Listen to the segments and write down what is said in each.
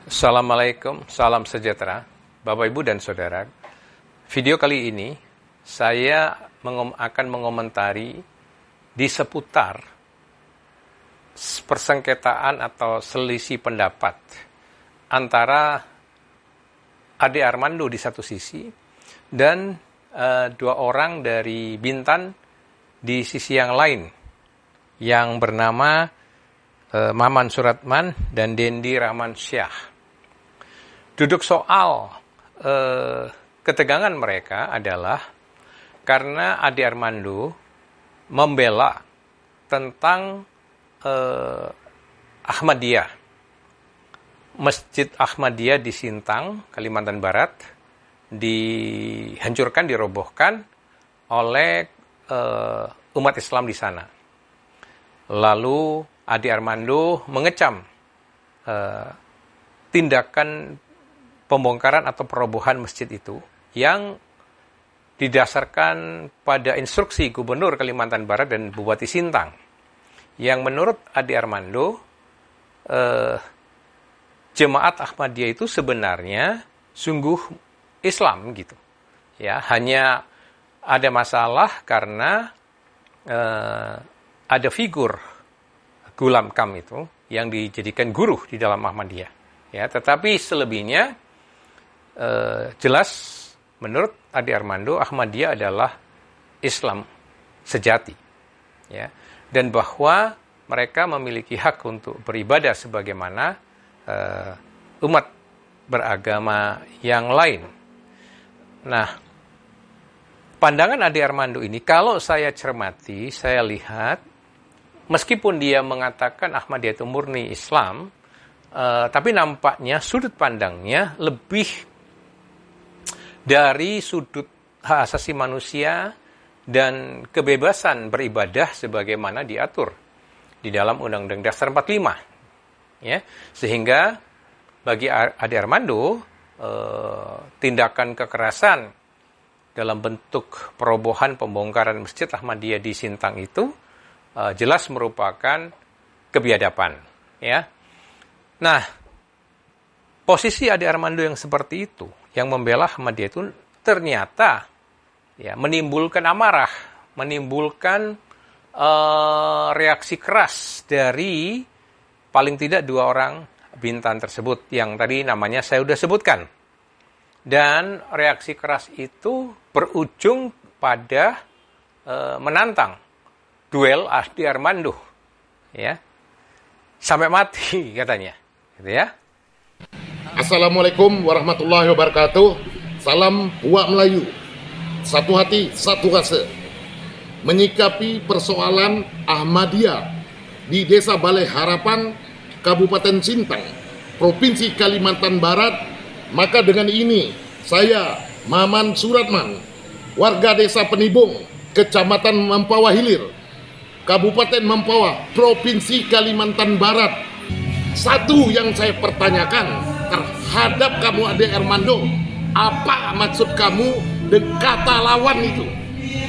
Assalamualaikum, salam sejahtera, Bapak Ibu dan Saudara. Video kali ini saya akan mengomentari di seputar persengketaan atau selisih pendapat antara Ade Armando di satu sisi dan dua orang dari Bintan di sisi yang lain yang bernama Maman Suratman dan Dendi Rahmansyah. Duduk soal ketegangan mereka adalah karena Ade Armando membela tentang Ahmadiyah. Masjid Ahmadiyah di Sintang, Kalimantan Barat, dihancurkan, dirobohkan oleh umat Islam di sana. Lalu Ade Armando mengecam tindakan pembongkaran atau perobohan masjid itu yang didasarkan pada instruksi Gubernur Kalimantan Barat dan Bupati Sintang, yang menurut Ade Armando jemaat Ahmadiyah itu sebenarnya sungguh Islam gitu ya, hanya ada masalah karena ada figur Gulam Kam itu yang dijadikan guru di dalam Ahmadiyah ya, tetapi selebihnya jelas menurut Ade Armando Ahmadiyah adalah Islam sejati ya, dan bahwa mereka memiliki hak untuk beribadah sebagaimana umat beragama yang lain. Nah, pandangan Ade Armando ini kalau saya cermati, saya lihat meskipun dia mengatakan Ahmadiyah itu murni Islam, tapi nampaknya sudut pandangnya lebih dari sudut hak asasi manusia dan kebebasan beribadah sebagaimana diatur di dalam Undang-Undang Dasar 45. Ya, sehingga bagi Ade Armando tindakan kekerasan dalam bentuk perobohan pembongkaran Masjid Ahmadiyah di Sintang itu jelas merupakan kebiadaban. Ya. Nah, posisi Ade Armando yang seperti itu, yang membela Ahmadiyah itu ternyata ya menimbulkan amarah, menimbulkan reaksi keras dari paling tidak dua orang Bintan tersebut yang tadi namanya saya sudah sebutkan. Dan reaksi keras itu berujung pada menantang duel Ade Armando ya, sampai mati katanya gitu ya. Assalamualaikum warahmatullahi wabarakatuh. Salam Uak Melayu, satu hati, satu rasa. Menyikapi persoalan Ahmadiyah di Desa Balai Harapan, Kabupaten Sintang, Provinsi Kalimantan Barat, maka dengan ini saya, Maman Suratman, warga Desa Penibung, Kecamatan Mempawah Hilir, Kabupaten Mempawah, Provinsi Kalimantan Barat, satu yang saya pertanyakan terhadap kamu Ade Armando, apa maksud kamu kata lawan itu?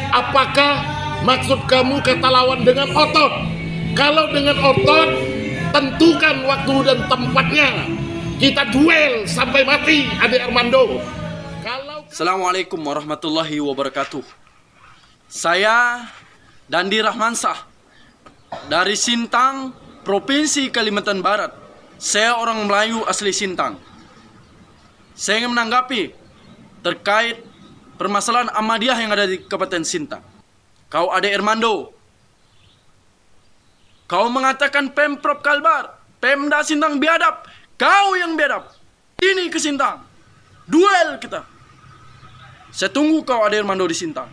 Apakah maksud kamu kata lawan dengan otot? Kalau dengan otot, tentukan waktu dan tempatnya. Kita duel sampai mati Ade Armando. Assalamualaikum warahmatullahi wabarakatuh. Saya Dendi Rahmansyah dari Sintang, Provinsi Kalimantan Barat. Saya orang Melayu asli Sintang. Saya ingin menanggapi terkait permasalahan Ahmadiyah yang ada di Kabupaten Sintang. Kau Ade Armando, kau mengatakan Pemprov Kalbar, Pemda Sintang biadab. Kau yang biadab. Ini ke Sintang. Duel kita. Saya tunggu kau Ade Armando di Sintang.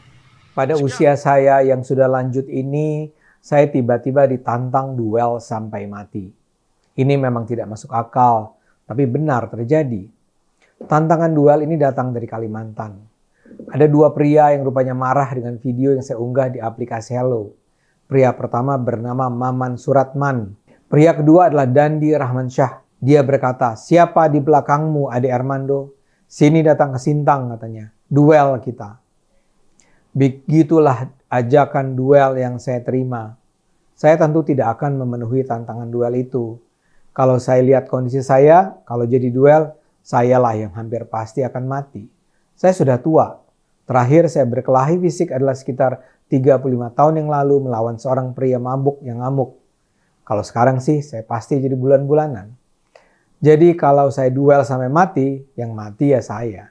Pada usia saya yang sudah lanjut ini, saya tiba-tiba ditantang duel sampai mati. Ini memang tidak masuk akal, tapi benar terjadi. Tantangan duel ini datang dari Kalimantan. Ada dua pria yang rupanya marah dengan video yang saya unggah di aplikasi Hello. Pria pertama bernama Maman Suratman. Pria kedua adalah Dendi Rahmansyah. Dia berkata, "Siapa di belakangmu Ade Armando? Sini datang ke Sintang," katanya. "Duel kita." Begitulah ajakan duel yang saya terima. Saya tentu tidak akan memenuhi tantangan duel itu. Kalau saya lihat kondisi saya, kalau jadi duel, sayalah yang hampir pasti akan mati. Saya sudah tua. Terakhir saya berkelahi fisik adalah sekitar 35 tahun yang lalu melawan seorang pria mabuk yang ngamuk. Kalau sekarang sih saya pasti jadi bulan-bulanan. Jadi kalau saya duel sampai mati, yang mati ya saya.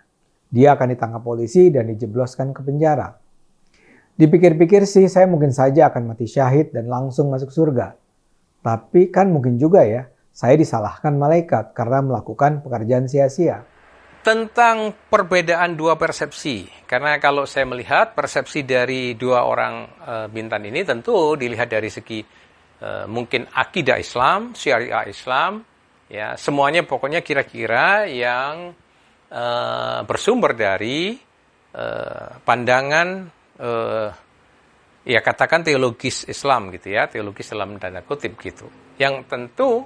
Dia akan ditangkap polisi dan dijebloskan ke penjara. Dipikir-pikir sih saya mungkin saja akan mati syahid dan langsung masuk surga. Tapi kan mungkin juga ya, saya disalahkan malaikat karena melakukan pekerjaan sia-sia. Tentang perbedaan dua persepsi, karena kalau saya melihat persepsi dari dua orang Bintan ini tentu dilihat dari segi mungkin akidah Islam, syariah Islam, ya semuanya pokoknya kira-kira yang bersumber dari pandangan ya katakan teologis Islam gitu ya, teologis dalam tanda kutip gitu, yang tentu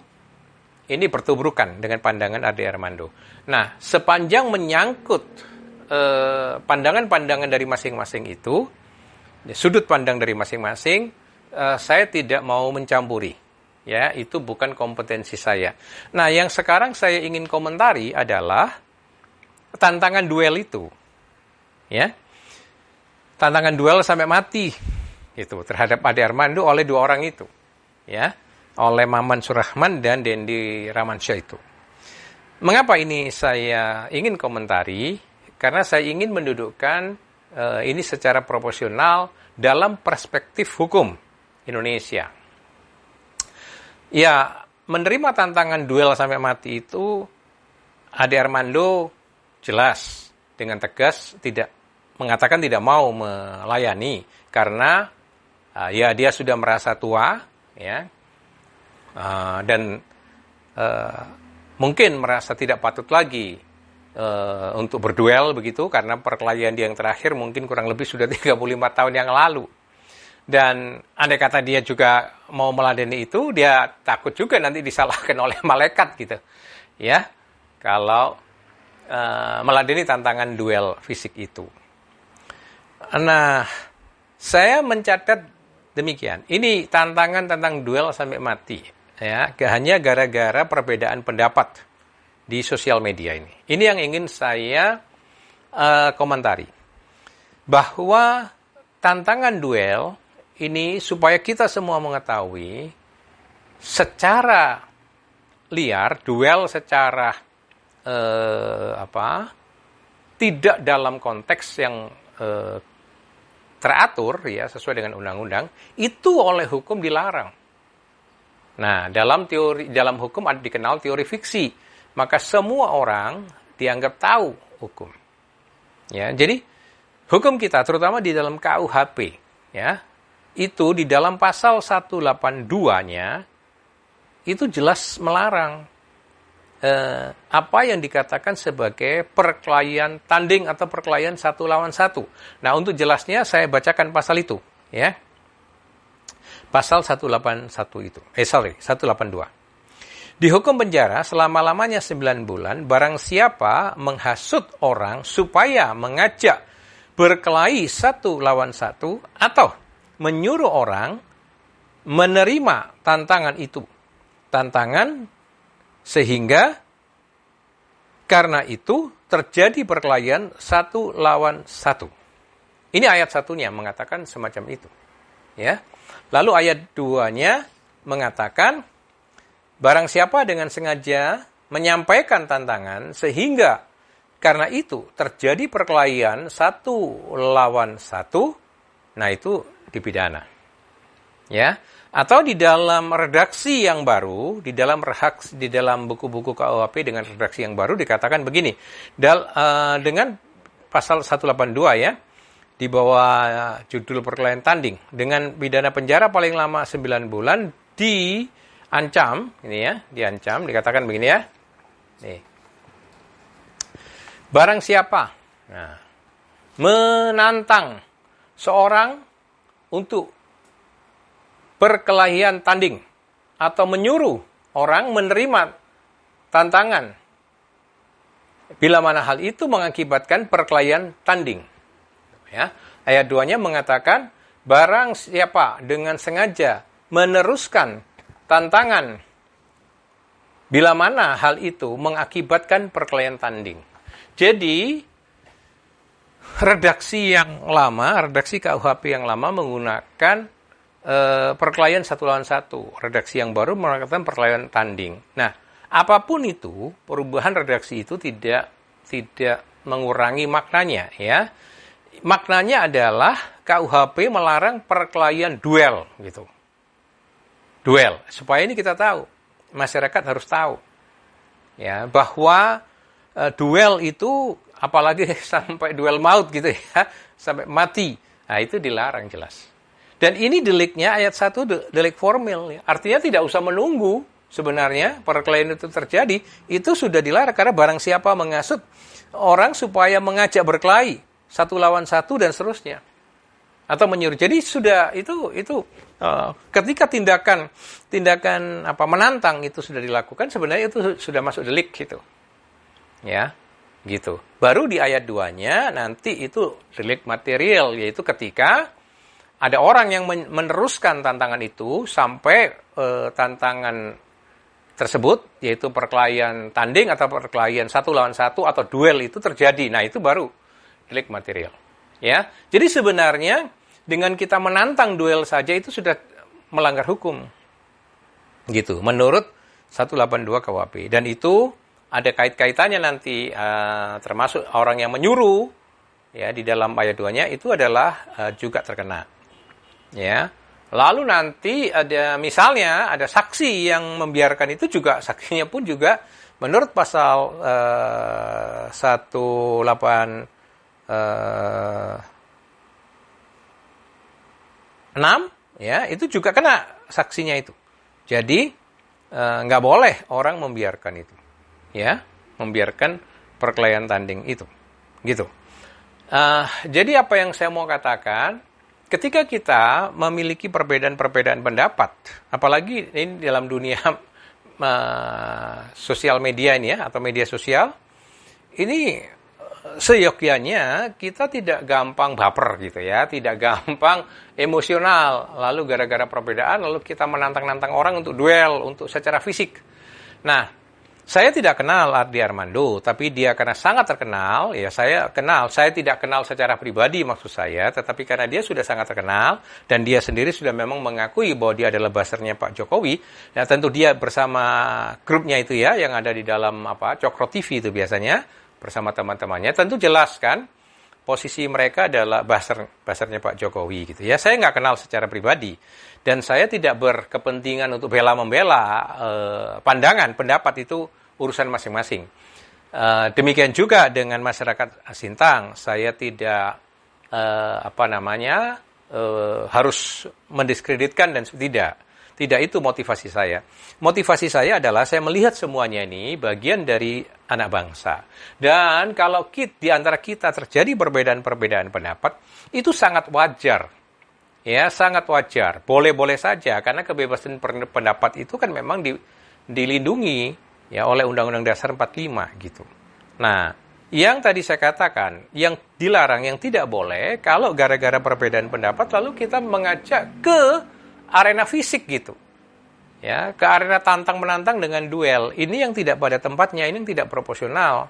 ini bertubrukan dengan pandangan Ade Armando. Nah, sepanjang menyangkut pandangan-pandangan dari masing-masing itu, sudut pandang dari masing-masing, saya tidak mau mencampuri. Ya, itu bukan kompetensi saya. Nah, yang sekarang saya ingin komentari adalah tantangan duel itu. Ya. Tantangan duel sampai mati itu terhadap Ade Armando oleh dua orang itu. Ya. Oleh Maman Surahman dan Dendi Ramansyah itu. Mengapa ini saya ingin komentari? Karena saya ingin mendudukkan ini secara proporsional dalam perspektif hukum Indonesia. Ya, menerima tantangan duel sampai mati itu Ade Armando jelas dengan tegas tidak mengatakan tidak mau melayani karena ya dia sudah merasa tua, ya. Dan mungkin merasa tidak patut lagi untuk berduel begitu karena perkelahian dia yang terakhir mungkin kurang lebih sudah 35 tahun yang lalu. Dan andai kata dia juga mau meladeni itu, dia takut juga nanti disalahkan oleh malaikat gitu. Ya, kalau meladeni tantangan duel fisik itu. Nah, saya mencatat demikian. Ini tantangan tentang duel sampai mati. Ya, hanya gara-gara perbedaan pendapat di sosial media ini. Ini yang ingin saya komentari. Bahwa tantangan duel ini supaya kita semua mengetahui secara liar, duel secara tidak dalam konteks yang teratur ya sesuai dengan undang-undang, itu oleh hukum dilarang. Nah, dalam hukum ada dikenal teori fiksi, maka semua orang dianggap tahu hukum. Ya, jadi hukum kita terutama di dalam KUHP ya, itu di dalam pasal 182-nya itu jelas melarang apa yang dikatakan sebagai perkelahian tanding atau perkelahian satu lawan satu. Nah, untuk jelasnya saya bacakan pasal itu ya. Pasal 181 itu. 182. Dihukum penjara selama-lamanya 9 bulan barang siapa menghasut orang supaya mengajak berkelahi satu lawan satu atau menyuruh orang menerima tantangan itu. Tantangan sehingga karena itu terjadi perkelahian satu lawan satu. Ini ayat 1-nya mengatakan semacam itu. Ya. Lalu ayat 2-nya mengatakan, barang siapa dengan sengaja menyampaikan tantangan sehingga karena itu terjadi perkelahian satu lawan satu, nah itu dipidana. Ya, atau di dalam redaksi yang baru, di dalam buku-buku KUHP dengan redaksi yang baru dikatakan begini, dengan pasal 182 ya, di bawah judul perkelahian tanding dengan pidana penjara paling lama 9 bulan diancam, ini ya, diancam, dikatakan begini ya. Nih. Barang siapa menantang seorang untuk perkelahian tanding atau menyuruh orang menerima tantangan bila mana hal itu mengakibatkan perkelahian tanding. Ya, ayat 2-nya mengatakan barang siapa dengan sengaja meneruskan tantangan Bila mana hal itu mengakibatkan perkelahian tanding. Jadi, redaksi KUHP yang lama menggunakan perkelahian 1 lawan 1. Redaksi yang baru menggunakan perkelahian tanding. Nah, apapun itu, perubahan redaksi itu tidak mengurangi maknanya, ya. Maknanya adalah KUHP melarang perkelahian duel, gitu. Duel. Supaya ini kita tahu, masyarakat harus tahu, ya, bahwa duel itu, apalagi sampai duel maut gitu ya, sampai mati, nah itu dilarang jelas. Dan ini deliknya ayat 1 delik formil, ya. Artinya tidak usah menunggu sebenarnya perkelahian itu terjadi, itu sudah dilarang karena barang siapa menghasut orang supaya mengajak berkelahi 1 lawan 1 dan seterusnya, atau menyuruh. Jadi sudah itu ketika tindakan menantang itu sudah dilakukan, sebenarnya itu sudah masuk delik gitu. Ya, gitu. Baru di ayat 2-nya nanti itu delik material, yaitu ketika ada orang yang meneruskan tantangan itu sampai tantangan tersebut, yaitu perkelahian tanding atau perkelahian 1 lawan 1 atau duel itu terjadi. Nah, itu baru delik material. Ya. Jadi sebenarnya dengan kita menantang duel saja itu sudah melanggar hukum. Gitu, menurut 182 KUHP. Dan itu ada kait-kaitannya nanti, termasuk orang yang menyuruh, ya, di dalam ayat 2-nya itu adalah juga terkena. Ya. Lalu nanti ada misalnya ada saksi yang membiarkan itu juga, saksinya pun juga menurut pasal 186 ya, itu juga kena saksinya itu. Jadi nggak boleh orang membiarkan itu, ya, membiarkan perkelahian tanding itu, gitu. Jadi apa yang saya mau katakan, ketika kita memiliki perbedaan-perbedaan pendapat, apalagi ini dalam dunia sosial media ini ya, atau media sosial, ini seyogyanya kita tidak gampang baper gitu ya, tidak gampang emosional, lalu gara-gara perbedaan, lalu kita menantang-nantang orang untuk duel, untuk secara fisik. Nah, saya tidak kenal Ardi Armando, tapi dia karena sangat terkenal, ya saya kenal. Saya tidak kenal secara pribadi maksud saya, tetapi karena dia sudah sangat terkenal, dan dia sendiri sudah memang mengakui bahwa dia adalah buzzer-nya Pak Jokowi, ya tentu dia bersama grupnya itu ya, yang ada di dalam Cokro TV itu biasanya, bersama teman-temannya, tentu jelas kan, posisi mereka adalah buzzer-nya Pak Jokowi gitu ya. Saya nggak kenal secara pribadi. Dan saya tidak berkepentingan untuk bela-membela pendapat itu urusan masing-masing. Demikian juga dengan masyarakat Sintang. Saya tidak harus mendiskreditkan dan tidak itu motivasi saya. Motivasi saya adalah saya melihat semuanya ini bagian dari anak bangsa. Dan kalau di antara kita terjadi perbedaan-perbedaan pendapat, itu sangat wajar. Ya, sangat wajar. Boleh-boleh saja, karena kebebasan pendapat itu kan memang dilindungi ya oleh Undang-Undang Dasar 45 gitu. Nah, yang tadi saya katakan, yang dilarang, yang tidak boleh, kalau gara-gara perbedaan pendapat lalu kita mengajak ke arena fisik gitu. Ya, ke arena tantang-menantang dengan duel. Ini yang tidak pada tempatnya, ini yang tidak proporsional.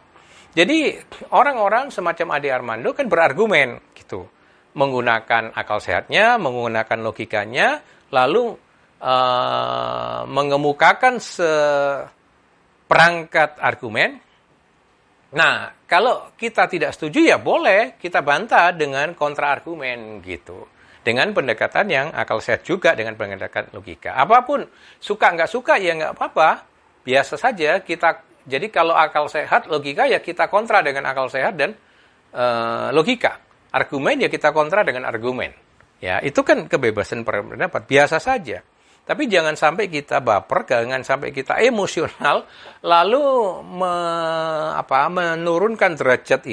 Jadi, orang-orang semacam Ade Armando kan berargumen gitu. Menggunakan akal sehatnya, menggunakan logikanya, lalu mengemukakan seperangkat argumen. Nah, kalau kita tidak setuju ya boleh kita bantah dengan kontra argumen gitu. Dengan pendekatan yang akal sehat juga, dengan pendekatan logika. Apapun, suka nggak suka ya nggak apa-apa, biasa saja kita. Jadi kalau akal sehat, logika ya kita kontra dengan akal sehat dan logika. Argumen ya kita kontra dengan argumen. Ya, itu kan kebebasan pendapat, biasa saja. Tapi jangan sampai kita baper, jangan sampai kita emosional, lalu menurunkan derajat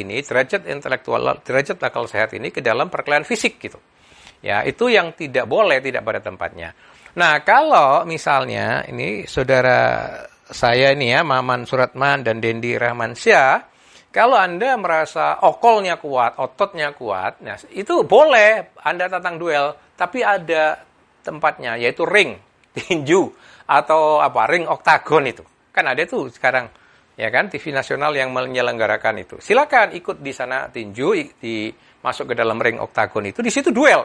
intelektual, derajat akal sehat ini ke dalam perkelahian fisik gitu. Ya, itu yang tidak boleh, tidak pada tempatnya. Nah, kalau misalnya ini saudara saya ini ya, Maman Suratman dan Dendi Rahmansyah, kalau Anda merasa okolnya kuat, ototnya kuat, nah itu boleh Anda tantang duel, tapi ada tempatnya, yaitu ring, tinju, atau ring oktagon itu. Kan ada tuh sekarang, ya kan, TV nasional yang menyelenggarakan itu. Silakan ikut di sana tinju, masuk ke dalam ring oktagon itu, di situ duel,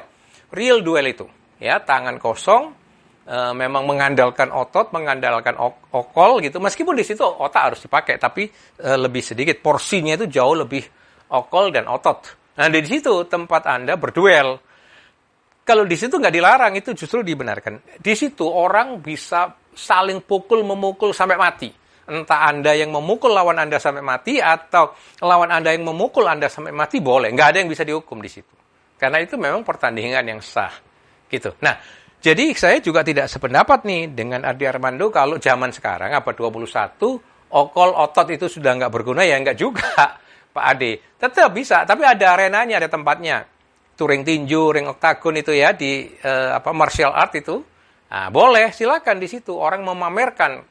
real duel itu, ya, tangan kosong, memang mengandalkan otot, mengandalkan okol gitu. Meskipun di situ otak harus dipakai, tapi lebih sedikit, porsinya itu jauh lebih okol dan otot. Nah, di situ tempat Anda berduel. Kalau di situ nggak dilarang, itu justru dibenarkan. Di situ orang bisa saling memukul sampai mati. Entah Anda yang memukul lawan Anda sampai mati, atau lawan Anda yang memukul Anda sampai mati, boleh. Nggak ada yang bisa dihukum di situ. Karena itu memang pertandingan yang sah. Gitu. Nah, jadi saya juga tidak sependapat nih dengan Ade Armando kalau zaman sekarang, abad 21, okol otot itu sudah nggak berguna, ya nggak juga, Pak Ade. Tetap bisa, tapi ada arenanya, ada tempatnya. Ring tinju, ring oktagon itu ya, di martial art itu, nah, boleh, silakan di situ orang memamerkan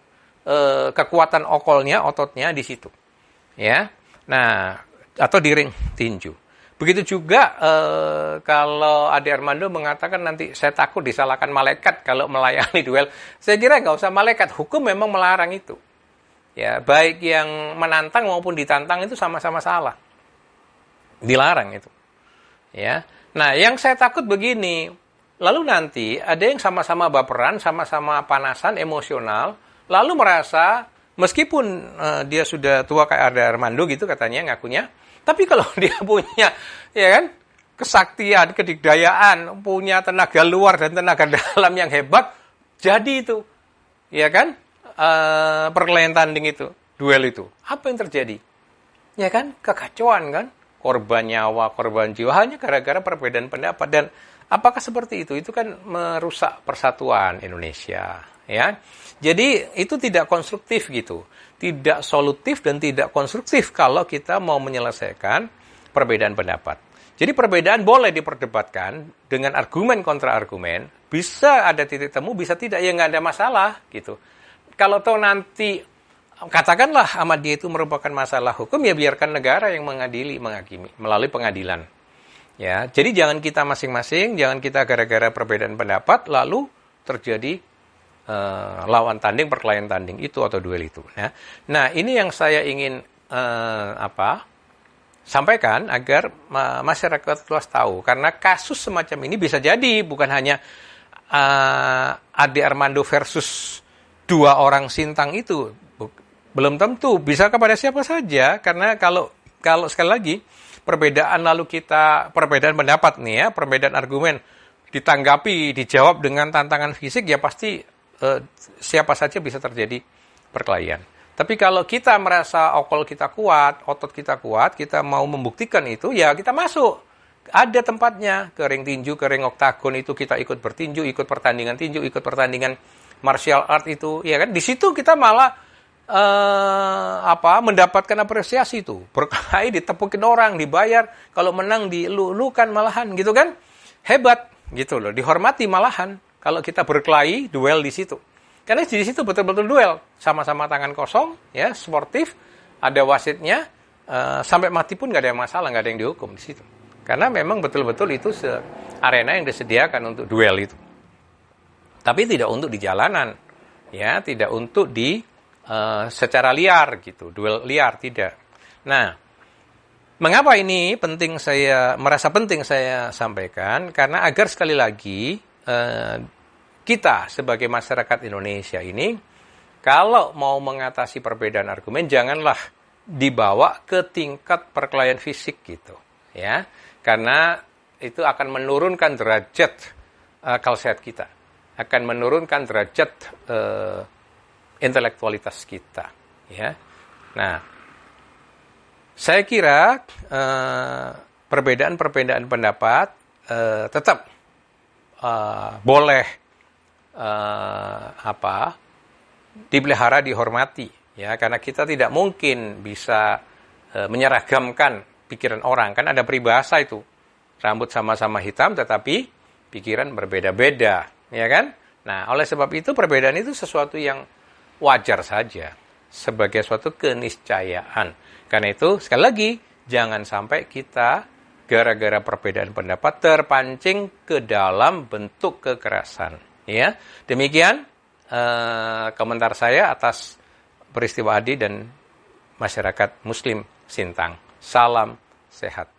kekuatan okolnya, ototnya di situ, ya. Nah, atau di ring tinju. Begitu juga kalau Ade Armando mengatakan nanti saya takut disalahkan malaikat kalau melayani duel. Saya kira nggak usah malaikat, hukum memang melarang itu. Ya, baik yang menantang maupun ditantang itu sama-sama salah, dilarang itu. Ya. Nah, yang saya takut begini, lalu nanti ada yang sama-sama baperan, sama-sama panasan, emosional, lalu merasa, meskipun dia sudah tua kayak Ade Armando gitu katanya, ngakunya, tapi kalau dia punya, ya kan, kesaktian, kedikdayaan, punya tenaga luar dan tenaga dalam yang hebat, jadi itu, ya kan, perkelahian tanding itu, duel itu, apa yang terjadi? Ya kan, kekacauan kan? Korban nyawa, korban jiwa, hanya gara-gara perbedaan pendapat. Dan apakah seperti itu? Itu kan merusak persatuan Indonesia, ya. Jadi itu tidak konstruktif gitu, tidak solutif dan tidak konstruktif kalau kita mau menyelesaikan perbedaan pendapat. Jadi perbedaan boleh diperdebatkan dengan argumen kontra argumen, bisa ada titik temu, bisa tidak, ya nggak ada masalah gitu. Kalau tahu nanti katakanlah Ahmadiyah itu merupakan masalah hukum, ya biarkan negara yang menghakimi melalui pengadilan. Ya, jadi jangan kita masing-masing, jangan kita gara-gara perbedaan pendapat lalu terjadi lawan tanding, perkelahian tanding itu atau duel itu. Ya. Nah, ini yang saya ingin sampaikan agar masyarakat luas tahu, karena kasus semacam ini bisa jadi bukan hanya Ade Armando versus dua orang Sintang itu. Belum tentu, bisa kepada siapa saja, karena kalau sekali lagi, perbedaan pendapat nih ya, perbedaan argumen, ditanggapi, dijawab dengan tantangan fisik, ya pasti siapa saja bisa terjadi perkelahian. Tapi kalau kita merasa okol kita kuat, otot kita kuat, kita mau membuktikan itu, ya kita masuk. Ada tempatnya, ke ring tinju, ke ring oktagon itu, kita ikut bertinju, ikut pertandingan tinju, ikut pertandingan martial art itu, ya kan? Di situ kita malah mendapatkan apresiasi itu, berkelahi ditepukin orang, dibayar, kalau menang dilulukan malahan gitu kan, hebat gitu loh, dihormati malahan kalau kita berkelahi duel di situ, karena di situ betul-betul duel, sama-sama tangan kosong, ya, sportif, ada wasitnya, sampai mati pun nggak ada masalah, nggak ada yang dihukum di situ, karena memang betul-betul itu arena yang disediakan untuk duel itu, tapi tidak untuk di jalanan, ya, tidak untuk secara liar gitu, duel liar, tidak. Nah, mengapa ini merasa penting saya sampaikan? Karena agar sekali lagi kita sebagai masyarakat Indonesia ini, kalau mau mengatasi perbedaan argumen, janganlah dibawa ke tingkat perkelahian fisik gitu, ya, karena itu akan menurunkan derajat akal sehat kita, akan menurunkan derajat intelektualitas kita, ya. Nah, saya kira perbedaan pendapat tetap boleh dipelihara, dihormati, ya, karena kita tidak mungkin bisa menyeragamkan pikiran orang, kan ada peribahasa itu, rambut sama-sama hitam tetapi pikiran berbeda-beda, ya kan? Nah, oleh sebab itu perbedaan itu sesuatu yang wajar saja, sebagai suatu keniscayaan. Karena itu, sekali lagi, jangan sampai kita gara-gara perbedaan pendapat terpancing ke dalam bentuk kekerasan. Ya, demikian komentar saya atas peristiwa Adi dan masyarakat Muslim Sintang. Salam sehat.